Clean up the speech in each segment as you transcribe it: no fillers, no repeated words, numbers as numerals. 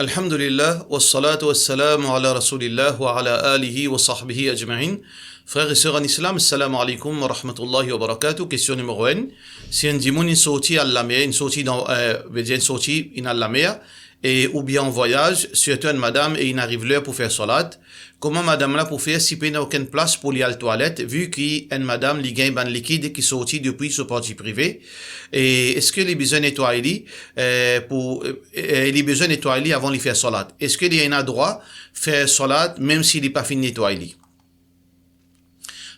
Alhamdulillah, wassalatu wassalamu ala rasulillah wa ala alihi wa sahbihi ajma'in. Frères et sœurs en islam, assalamu alaikum wa rahmatullahi wa barakatuh. Question numéro 1. Si un dimoun sorti à la mer, une sortie à la mer, et ou bien en voyage, surtout une madame et il arrive l'heure pour faire salat, comment madame là pour faire si il n'a aucune place pour aller à la toilette, vu qu'une madame li gagne ban liquide qui sorti depuis ce parti privé, et est-ce que les besoin nettoyer les besoin nettoyer avant de faire salat? Est-ce qu'il y a un droit faire salat même s'il n'est pas fini de nettoyer?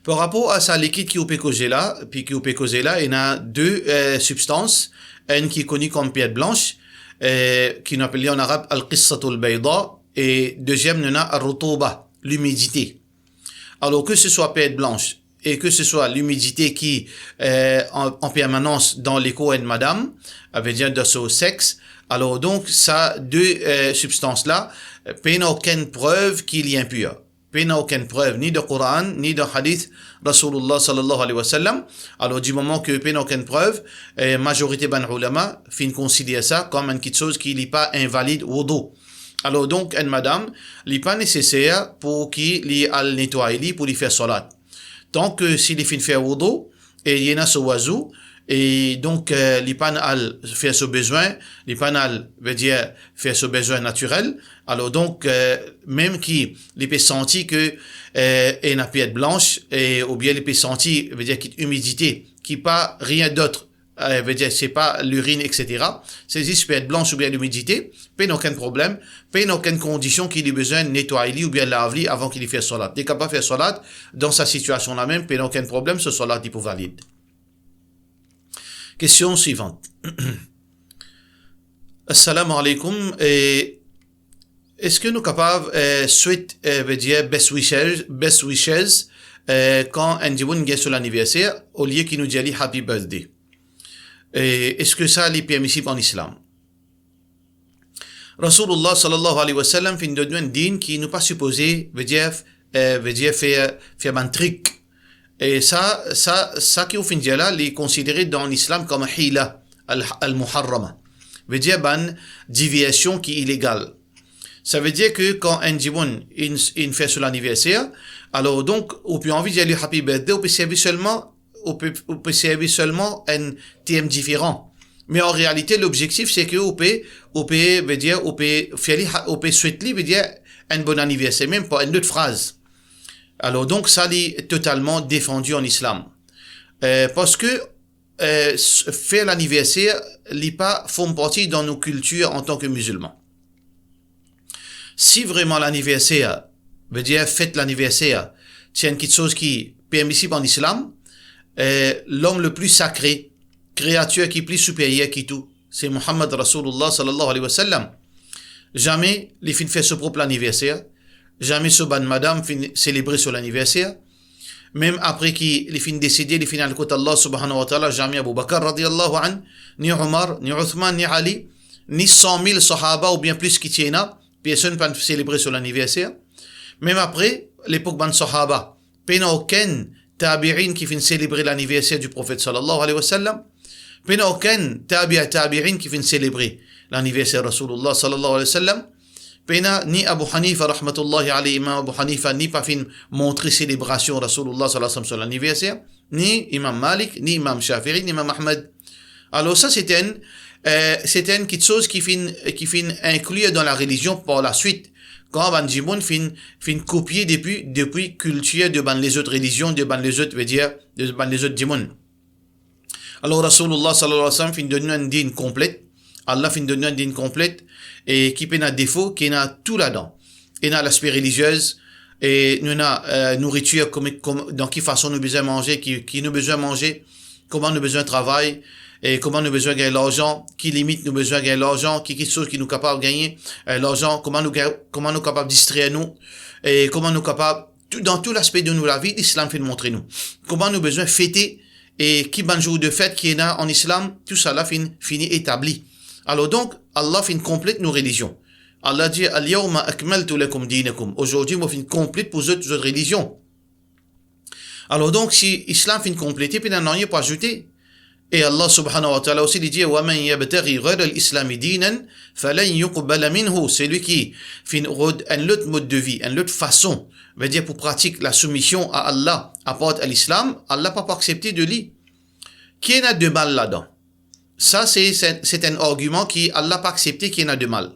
Par rapport à sa liquide qui peut causer là, puis qui peut causer là, il y a deux substances, une qui est connue comme pierre blanche, qui nous appelle en arabe al-qissatul bayda, et deuxième, on a al-rutuba, l'humidité. Alors que ce soit pierre blanche et que ce soit l'humidité qui en permanence dans les corps de madame, avec dire de son sexe, alors donc ça deux substances là, il n'y a aucune preuve qu'il y est impur. Il n'y a aucune preuve ni de Coran ni de hadith Rasulullah sallallahu alayhi wa sallam. Alors du moment que il n'y a aucune preuve, majorité ban ulama fin considérer ça comme une petite chose qui n'est pas invalide wudu. Alors donc une madame n'est pas nécessaire pour qu'il y ait nettoyer pour lui faire salat. Tant que s'il est fin faire wudu et il y en a ce oiseau et donc les panal faire ce besoin, les panal veut dire faire ce besoin naturel. Alors donc même qui les peut sentir que il n'a pas de blanche et ou bien les peut sentir veut dire qu'il y a humidité qui pas rien d'autre veut dire c'est pas l'urine etc. C'est juste peut être blanche ou bien l'humidité, pas aucun problème, pas aucune condition qu'il ait besoin de nettoyer ou bien laver avant qu'il fasse salat. Dès qu'il pas faire salat dans sa situation là même, pas aucun problème, ce salat est pour valide. Question suivante. Assalamu alaikum. Est-ce que nous sommes capables suite veut dire best wishes quand un dimoun vient sur l'anniversaire au lieu qu'il nous dit happy birthday? Est-ce que ça est permissible en islam? Rasulullah sallallahu alayhi wa sallam fin de un din qui nous pas supposé veut dire faire un trick. Et ça qui au fin de là, est considéré dans l'islam comme hila al-muharrama. Veut dire ban déviation qui est illégale. Ça veut dire que quand un dimoun il fait sur l'anniversaire, alors donc on peut envie de dire happy birthday, on peut servir seulement un thème différent. Mais en réalité l'objectif c'est que on peut souhaiter veut dire un bon anniversaire, même pas une autre phrase. Alors donc ça est totalement défendu en islam. Parce que faire l'anniversaire n'est pas font partie dans nos cultures en tant que musulmans. Si vraiment l'anniversaire veut dire fête l'anniversaire, c'est une petite chose qui est permissible en islam, l'homme le plus sacré, créature qui est plus supérieure qui tout, c'est Muhammad Rasulullah sallallahu alayhi wa sallam. Jamais les filles fait ce propre anniversaire. Jamais ce ban madame fin célébrer sur l'anniversaire. Même après qu'il les fin décédé, les fin al côté Allah subhanahu wa ta'ala, jamais Abu Bakr radiyallahu an, ni Omar, ni Uthman, ni Ali, ni 100 000 sahaba ou bien plus qui tiennent, personne ne peut célébrer sur l'anniversaire. Même après l'époque ban sahaba, peine aucun tabi'in qui fin célébrer l'anniversaire du prophète sallallahu alayhi wa sallam. Peine aucun tabi'in qui fin célébrer l'anniversaire de Rasulullah sallallahu alayhi wa sallam. Pena ni Abu Hanifa rahmatullahi alayhi, imam Abu Hanifa ni pas fin montrer célébration Rasulullah sallallahu alayhi wa sallam sur l'anniversaire, ni imam Malik, ni imam Shafi'i, ni imam Ahmed. Alors ça c'était une petite chose qui fin inclure dans la religion par la suite. Quand ban dimoun fin copier depuis culture de ban les autres religions, de ban les autres veut dire de ban les autres dimoun. Alors Rasulullah sallallahu alayhi wa sallam fin donner un din complète. Allah fin donner un din complète et qui a défaut, qui a tout là-dedans. Il a l'aspect religieuse et nous a nourriture comme dans quelle façon nous besoin manger, qui nous besoin manger, comment nous besoin travailler et comment nous besoin gagner l'argent, qui limite nous besoin gagner l'argent, qui chose qui nous capable de gagner l'argent, comment nous capable distraire nous et comment nous capable dans tout l'aspect de nous la vie, l'islam fait montrer nous. Comment nous besoin fêter et qui ban jour de fête qui est là en islam, tout ça là fini établi. Alors donc, Allah fin complète nos religions. Allah dit, Al-yawma akmaltu lakum dinakum. Aujourd'hui, moi fin complète pour autres religions. Alors donc, si l'islam fin complété, puis n'en a rien pas ajouté. Et Allah subhanahu wa ta'ala aussi dit وَمَنْ يَبْتَغِي غَيْرَ الْإِسْلَامِ دِينًا فَلَنْ يُقْبَلَ مِنْهُ. C'est lui qui fait un autre mode de vie, une autre façon, veut dire pour pratiquer la soumission à Allah, apporte à l'islam, Allah ne peut pas accepter de lui. Qui en a de mal là-dedans? Ça, c'est un argument qui Allah n'a pas accepté qui en a de mal.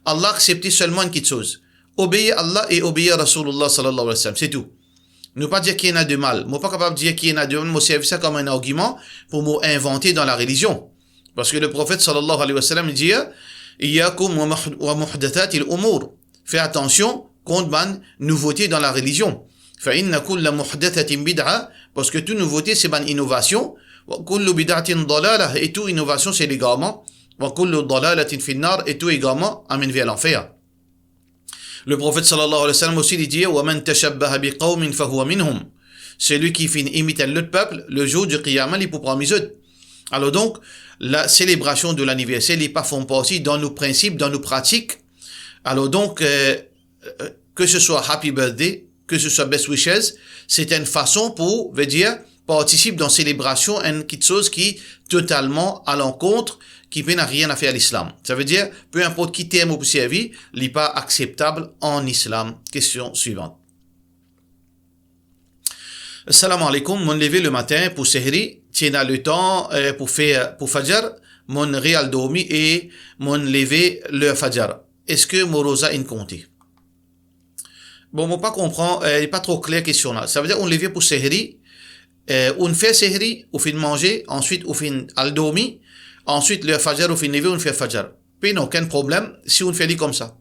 Allah a accepté seulement une petite chose. Obéir à Allah et obéir à Rasulullah sallallahu alayhi wa sallam. C'est tout. Ne pas dire qu'il y en a de mal. Je ne suis pas capable de dire qu'il y en a de mal. Je serve ça comme un argument pour m'inventer dans la religion. Parce que le prophète sallallahu alayhi wa sallam dit Iyakum wa muhdathati al-umur. Fais attention contre une nouveauté dans la religion. Fa inna kulla muhdathatin bid'a. Parce que toute nouveauté c'est une innovation. Wa kullu bid'atin dalalah. Et toute innovation c'est l'égarement. Wa kullu dalalatin fin nar. Et tout égarement amène vers l'enfer. Le prophète sallallahu alayhi wa sallam aussi dit وَمَنْ تَشَبَّهَ بِقَوْمٍ فَهُوَ مِنْهُمْ. Celui qui imite l'autre peuple, le jour du Qiyamah, il peut prendre mes autres. Alors donc, la célébration de l'anniversaire, il pas font partie dans nos principes, dans nos pratiques. Alors donc, que ce soit Happy Birthday, que ce soit Best Wishes, c'est une façon pour, veut dire, participer dans la célébration, une petite chose qui est totalement à l'encontre, qui n'a rien à faire à l'islam. Ça veut dire, peu importe qui t'aime ou pour servir, il n'est pas acceptable en islam. Question suivante. Assalamu alaikum, mon lever le matin pour sehri, tiens le temps pour fajr, mon réal dormi et mon lever le fajr. Est-ce que mon rosa est compté? Bon, on pas comprendre, il n'est pas trop clair question là. Ça veut dire, on lever pour sehri, on fait sehri, on fait manger, ensuite on fait al dormi, ensuite, le fajr, on fait lever, on fait fajr. Puis, non, aucun problème si on fait comme ça.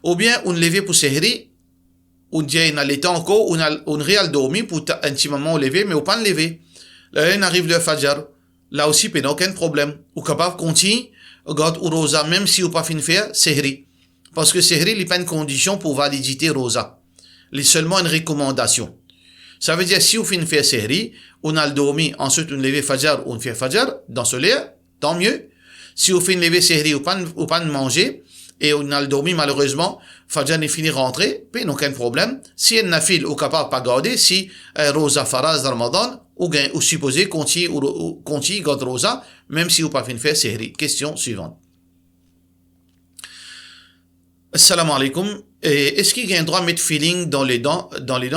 Ou bien, on lever pour sehri, on dit, on a le temps encore, on réal dormi pour un petit moment lever, mais on pas lever. Là, on arrive le fajr. Là aussi, puis, non, aucun problème. Ou capable de continuer, regarde, ou rosa, même si on pas fin de faire sehri. Parce que sehri, il n'est pas une condition pour validité rosa. Il est seulement une recommandation. Ça veut dire, si on fin de faire sehri, on a le dormi, ensuite on lever fajr, on fait fajr, dans ce lieu, tant mieux. Si on fait une levée sehri ou pas de manger, et on a le dormi malheureusement, Fajr n'est fini rentrer, puis non aucun problème. Si elle n'a fil ou capable pas garder, si Rosa Faraz dans Ramadan, ou supposé continue garde Rosa, même si on pas fait une faire sehri. Question suivante. Assalamu alaikum. Est-ce qu'il y a un droit de mettre filling dans les dents,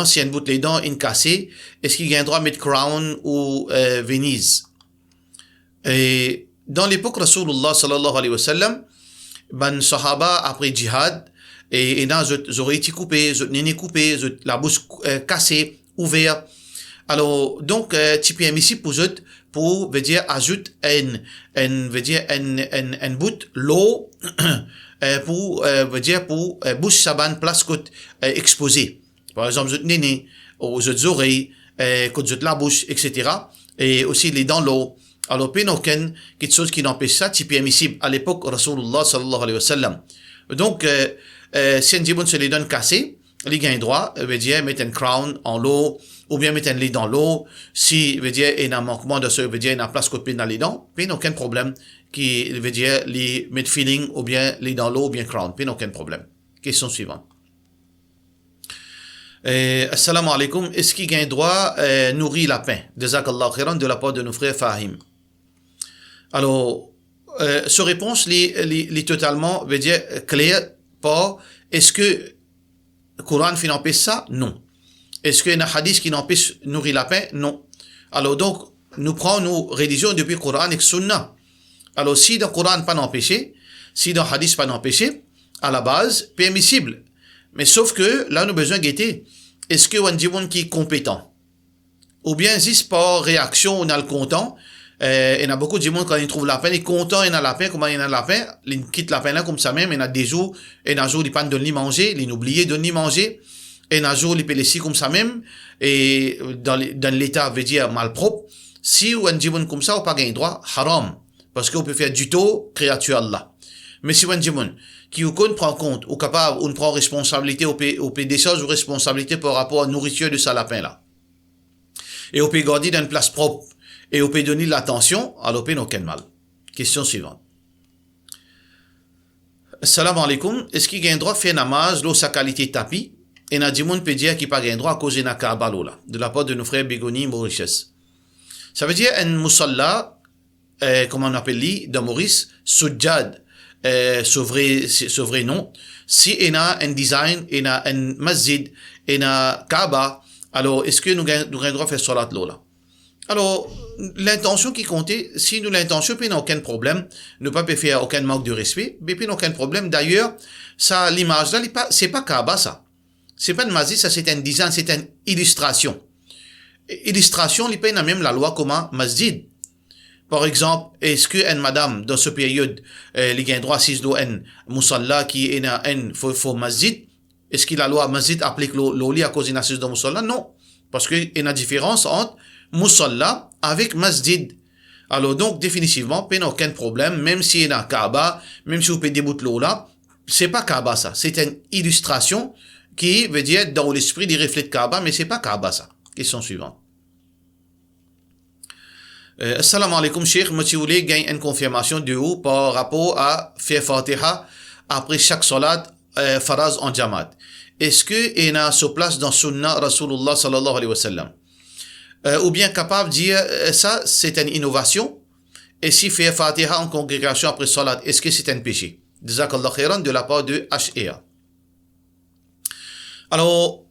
si elle bout les dents, une cassée, est-ce qu'il y a un droit de mettre crown ou Venise? Et dans l'époque Rasulullah sallallahu alayhi wa sallam, ben sahaba après djihad, et dans les oreilles coupées, les nez coupées, la bouche cassée, ouverte. Alors, donc, tu peux ici pour, veut dire, ajoute un bout, l'eau, pour, veut dire, pour, bouche saban, place côte, exposée. Par exemple, les nez, aux oreilles, côte la bouche, etc. Et aussi les dents, l'eau. Alors, puis, aucune quelque chose qui n'empêche ça, type admissible à l'époque Rasulullah sallallahu alayhi wa sallam. Donc, si un djibon se les donne cassé, il gagne droit, veut dire, mettre un crown en l'eau, ou bien mettre un lit dans l'eau. Si, veut dire, il y a un manquement de ce, veut dire, il y a une place côté dans les dents, puis aucun problème, qui veut dire, les mettre filling, ou bien lit dans l'eau, ou bien crown, puis aucun problème. Question suivante. Assalamu alaikum. Est-ce qu'il gagne droit, nourrir lapin? Jazakallah khairan de la part de nos frères Fahim. Alors, ce réponse est totalement, veut dire, claire, pas, est-ce que le Coran fait n'empêche ça? Non. Est-ce qu'il y a un hadith qui n'empêche nourrir lapin? Non. Alors donc, nous prenons nos religions depuis le Coran et le Sunna. Alors si dans le Coran pas n'empêcher, si dans le hadith pas n'empêcher, à la base, permissible. Mais sauf que, là, nous avons besoin de guetter. Est-ce que on dit qui est compétent? Ou bien, juste par réaction, on a le content. Il y a beaucoup de monde quand ils trouvent lapin, ils sont contents, il y a lapin, comment il y a lapin, ils quittent lapin là comme ça même, il y a des jours, et un jour, ils ne donnent ni manger, ils oublient de ni manger, et un jour, ils laissent comme ça même, et dans l'état, veut dire malpropre. Si on dit comme ça, on n'a pas de droit, haram, parce qu'on peut faire du tout, créature Allah. Mais si on dit qui ou qu'on prend compte, ou capable, on prend responsabilité, on peut des choses ou responsabilité par rapport à la nourriture de sa lapin là. Et on peut garder dans une place propre. Et on peut donner l'attention, alors on peut aucun mal. Question suivante. Assalamu alaikum. Est-ce qu'il y a un droit de faire namaz, l'eau sa qualité tapis? Et n'a dit peut dire qu'il n'y a pas un droit à cause de la Kaaba là, de la part de nos frères Bigoni Mauritius. Ça veut dire un musalla, comment on appelle lui, dans Maurice, Sujjad, ce vrai nom. Si il y a un design, il y a un masjid, il y a Kaaba, alors est-ce que nous avons droit à faire salat là? Alors, l'intention qui comptait, si nous l'intention, puis il n'y a aucun problème, ne pas faire aucun manque de respect, mais puis il n'y a aucun problème. D'ailleurs, ça, l'image là, c'est pas Kaaba, ça. C'est pas une masjid, ça c'est un design, c'est une illustration. Illustration, il n'y a même la loi comme masjid. Par exemple, est-ce que une madame, dans ce période, il a droit à 6 lois, un musalla qui est un faux masjid? Est-ce que la loi masjid applique l'oli à cause d'une assise de musalla? Non. Parce qu'il y a une différence entre musalla avec masjid. Alors donc, définitivement, il n'y a aucun problème, même s'il y a un Kaaba, même si vous pouvez débouter l'eau là, c'est pas Kaaba ça. C'est une illustration qui veut dire, dans l'esprit, il reflète Kaaba, mais c'est pas Kaaba ça. Question suivante. Assalamu alaikum, Cheikh. Moi, si vous voulez gagner une confirmation de vous par rapport à faire Fatiha après chaque salat, faraz en Jamaat. Est-ce que il y a sur place dans Sunnah Rasulullah sallallahu alayhi wa sallam? Ou bien capable de dire ça, c'est une innovation. Et si faire Fatiha en congrégation après salat, est-ce que c'est un péché? Jazakallah khairan de la part de HEA. Alors,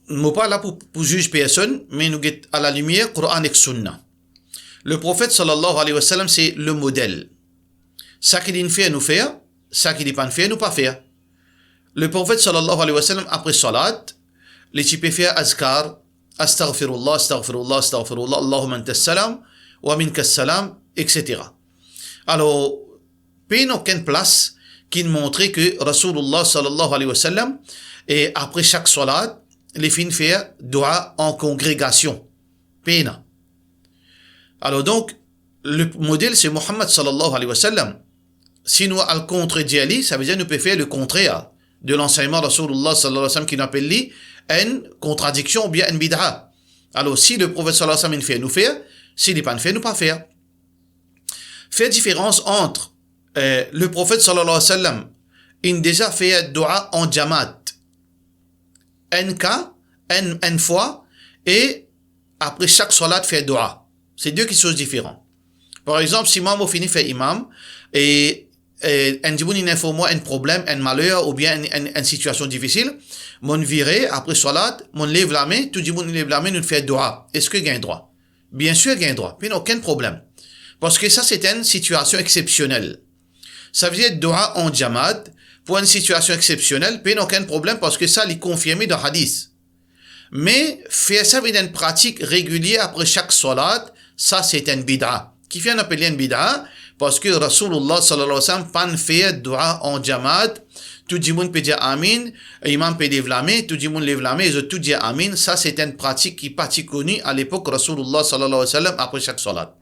nous pas là pour juger personne, mais nous sommes à la lumière Coran et Sunnah. Le prophète sallallahu alayhi wa sallam, c'est le modèle. Ça qu'il dit faire, nous faire. Ça qu'il dit pas faire, nous pas faire. Le prophète sallallahu alayhi wa sallam, après salat, les types faire azkar, astaghfirullah, astaghfirullah, astaghfirullah, Allahumma anta salam, wa minka salam, etc. Alors, il n'y a aucune place qui montrait que Rasulullah sallallahu alayhi wa sallam, et après chaque salat, les fins faire dua en congrégation. Pena. Alors donc, le modèle c'est Muhammad sallallahu alayhi wa sallam. Si nous al contredire, ça veut dire nous pouvons faire le contraire de l'enseignement de Rasulullah sallallahu alayhi wa sallam qui nous appelle lui une contradiction ou bien une bid'a. Alors si le prophète sallallahu alayhi wa sallam fait, nous faire. S'il n'est pas fait, nous pas faire. Faire différence entre le prophète sallallahu alayhi wa sallam, il déjà fait dua en jamaat. Un cas, une fois, et après chaque salat fait dua. C'est deux choses différentes. Par exemple, si moi, je finis faire imam, et un diboun il informe moi un problème, un malheur, ou bien une situation difficile, mon viré, après salat, mon lève la main, tout diboun lève la main, nous fait dua. Est-ce que gagne droit? Bien sûr, gagne droit. Puis, aucun problème. Parce que ça, c'est une situation exceptionnelle. Ça veut dire dua en jamaat, pour une situation exceptionnelle, puis aucun problème, parce que ça, il est confirmé dans hadith. Mais, faire ça avec une pratique régulière après chaque salat, ça, c'est un bid'a. Qui fait appeler un bid'a? Parce que Rasulullah sallallahu alayhi wa sallam pas fait dua en jamaat. Tout le monde peut dire amin. Imam peut lever la main. Tout le monde lève la main. Ils ont tout dit amin. Ça, c'est une pratique qui est pas connue à l'époque Rasulullah sallallahu alayhi wa sallam après chaque salat.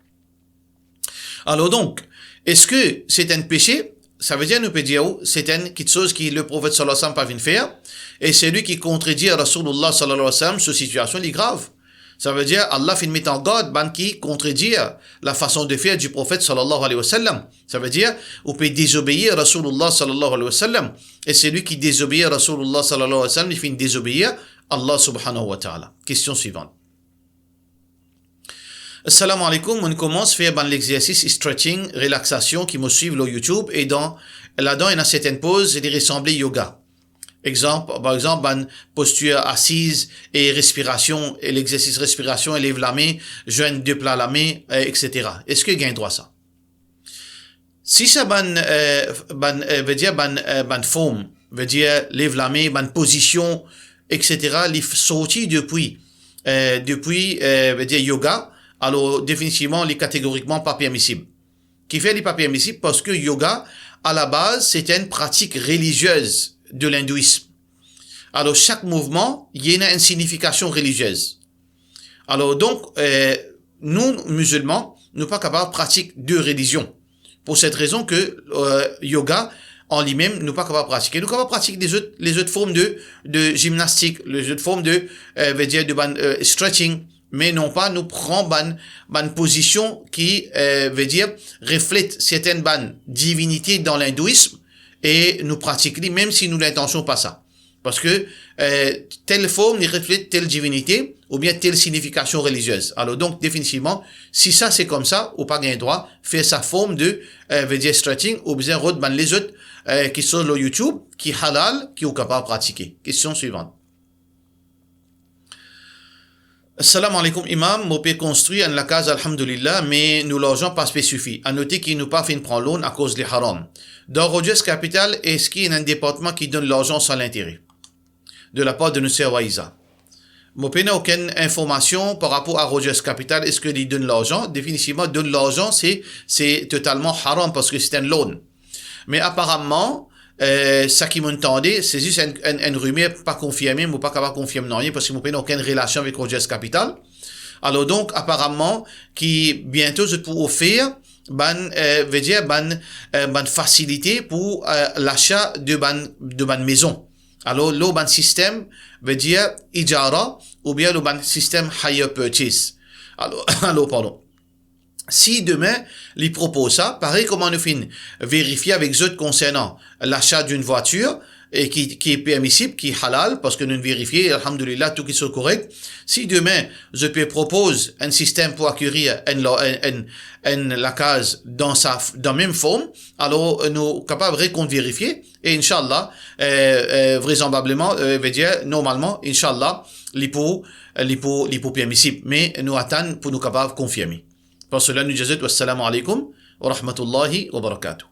Alors donc, est-ce que c'est un péché? Ça veut dire, nous peut dire, c'est quelque chose que le prophète sallallahu alayhi wa sallam pas venu faire. Et c'est lui qui contredit Rasulullah sallallahu alayhi wa sallam, cette situation est grave. Ça veut dire, Allah fait mettre en garde, ban qui contredit la façon de faire du prophète sallallahu alayhi wa sallam. Ça veut dire, on peut désobéir Rasulullah sallallahu alayhi wa sallam. Et c'est lui qui désobéit Rasulullah sallallahu alayhi wa sallam, il fait désobéir Allah subhanahu wa ta'ala. Question suivante. Assalamu alaikum, on commence à faire l'exercice stretching, relaxation qui me suivent sur YouTube et là-dedans, il y a certaines poses qui ressemblent yoga. Par exemple, posture assise et respiration, et l'exercice respiration, élève la main, joigne deux plats la main, etc. Est-ce que gagne droit ça? Si ça veut dire forme, veut dire lève la main, position, etc. Les sorties depuis veut dire yoga, alors définitivement les catégoriquement pas permissibles. Qui fait les pas permissibles parce que yoga à la base c'est une pratique religieuse de l'hindouisme. Alors, chaque mouvement, il y a une signification religieuse. Alors, donc, nous, musulmans, nous ne sommes pas capables de pratiquer deux religions. Pour cette raison que yoga, en lui-même, nous ne sommes pas capables de pratiquer. Nous sommes capables de pratiquer les autres formes de gymnastique, les autres formes de stretching, mais non pas nous prend une position qui, reflète certaines divinités dans l'hindouisme, et nous pratiquons, même si nous l'intention pas ça. Parce que telle forme reflète telle divinité ou bien telle signification religieuse. Alors donc, définitivement, si ça c'est comme ça, ou pas gain droit, faire sa forme de veut dire stretching ou bien les autres qui sont sur YouTube, qui halal, qui sont capables de pratiquer. Question suivante. Assalamu alaikum imam, mon père construit en la case alhamdulillah, mais nous l'argent pas suffit. À noter qu'il nous pas fait prendre loan à cause des haram. Dans Rogers Capital, est-ce qu'il y a un département qui donne l'argent sans l'intérêt? De la part de Nusser Waïza. Mon père n'a aucune information par rapport à Rogers Capital, est-ce qu'il donne l'argent? Définitivement, donne l'argent, c'est totalement haram parce que c'est un loan. Mais apparemment, ça qui m'entendait, c'est juste une rumeur pas confirmée, ou pas capable de confirmer non rien, parce que mon pays n'a aucune relation avec Rogers Capital. Alors donc, apparemment, qui bientôt je peux offrir, veut dire, facilité pour l'achat de maison. Alors, le système veut dire ijara, ou bien le système hire purchase. Alors, pardon. Si demain, il propose ça, pareil comment nous finissons vérifier avec eux concernant l'achat d'une voiture et qui est permissible, qui est halal, parce que nous vérifions, alhamdulillah, tout qui soit correct. Si demain, je peux propose un système pour acquérir la case dans même forme, alors nous sommes capables de vérifier et Inch'Allah, vraisemblablement, veut dire, normalement, Inch'Allah, l'hypo permissible. Mais nous attendons pour nous capables de confirmer. Pour cela, nous disons, wassalamu alaikum wa rahmatullahi wa barakatuh.